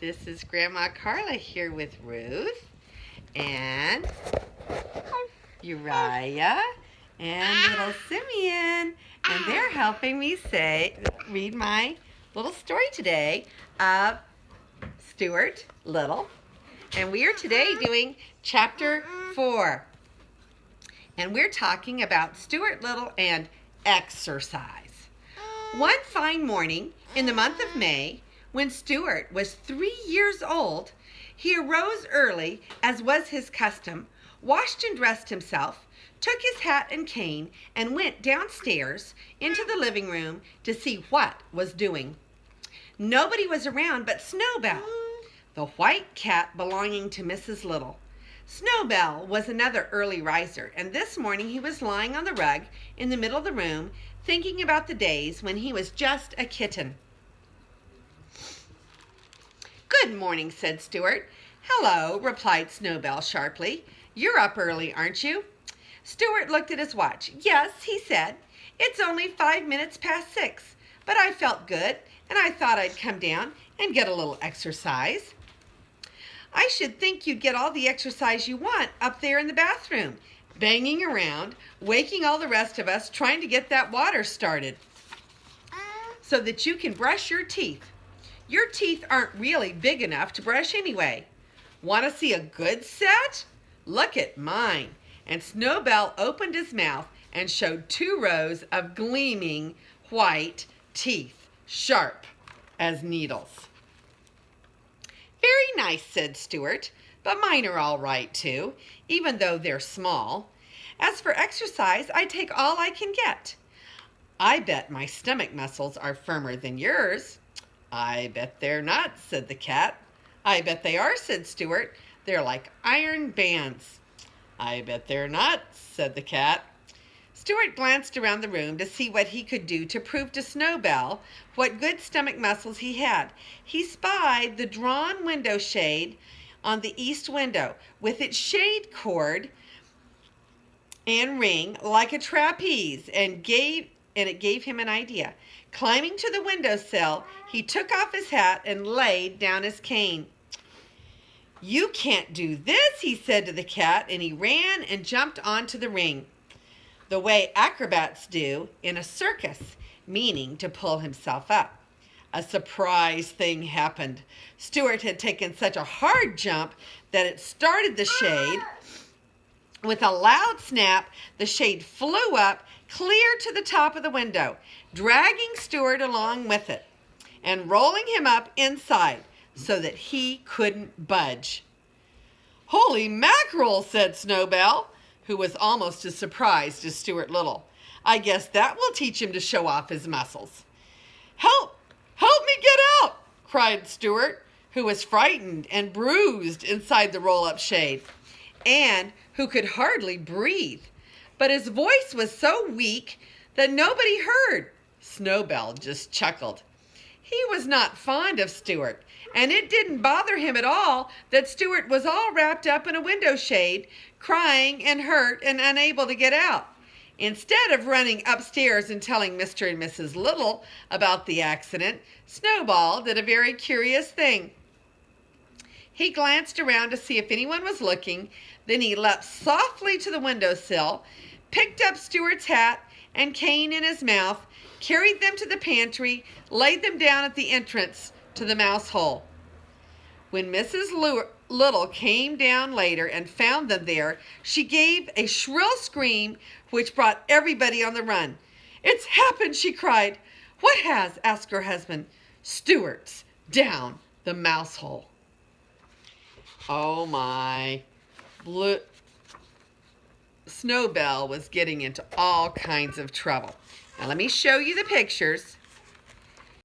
This is Grandma Carla here with Ruth and Uriah and little Simeon, and they're helping me read my little story today of Stuart Little, and we are today doing chapter 4, and we're talking about Stuart Little and exercise. One fine morning in the month of May, when Stuart was 3 years old, he arose early, as was his custom, washed and dressed himself, took his hat and cane, and went downstairs into the living room to see what was doing. Nobody was around but Snowbell, the white cat belonging to Mrs. Little. Snowbell was another early riser, and this morning he was lying on the rug in the middle of the room, thinking about the days when he was just a kitten. "Good morning," said Stuart. "Hello," replied Snowbell sharply. "You're up early, aren't you?" Stuart looked at his watch. "Yes," he said. "It's only 5 minutes past 6, but I felt good, and I thought I'd come down and get a little exercise." "I should think you'd get all the exercise you want up there in the bathroom, banging around, waking all the rest of us, trying to get that water started so that you can brush your teeth. Your teeth aren't really big enough to brush anyway. Want to see a good set? Look at mine." And Snowbell opened his mouth and showed 2 rows of gleaming white teeth, sharp as needles. "Very nice," said Stuart, "but mine are all right too, even though they're small. As for exercise, I take all I can get." "I bet my stomach muscles are firmer than yours." "I bet they're not," said the cat. "I bet they are," said Stuart. "They're like iron bands." "I bet they're not," said the cat. Stuart glanced around the room to see what he could do to prove to Snowbell what good stomach muscles he had. He spied the drawn window shade on the east window, with its shade cord and ring like a trapeze, and it gave him an idea. Climbing to the windowsill, he took off his hat and laid down his cane. "You can't do this," he said to the cat, and he ran and jumped onto the ring, the way acrobats do in a circus, meaning to pull himself up. A surprise thing happened. Stuart had taken such a hard jump that it started the shade. With a loud snap, the shade flew up clear to the top of the window, dragging Stuart along with it and rolling him up inside so that he couldn't budge. "Holy mackerel," said Snowbell, who was almost as surprised as Stuart Little. "I guess that will teach him to show off his muscles." Help me get out," cried Stuart, who was frightened and bruised inside the roll-up shade, and who could hardly breathe. But his voice was so weak that nobody heard. Snowbell just chuckled. He was not fond of Stuart, and it didn't bother him at all that Stuart was all wrapped up in a window shade, crying and hurt and unable to get out. Instead of running upstairs and telling Mr. and Mrs. Little about the accident, Snowball did a very curious thing. He glanced around to see if anyone was looking, then he leapt softly to the windowsill, picked up Stuart's hat and cane in his mouth, carried them to the pantry, laid them down at the entrance to the mouse hole. When Mrs. Little came down later and found them there, she gave a shrill scream which brought everybody on the run. "It's happened," she cried. "What has?" asked her husband. "Stuart's down the mouse hole." Oh my. Snowbell was getting into all kinds of trouble. Now let me show you the pictures.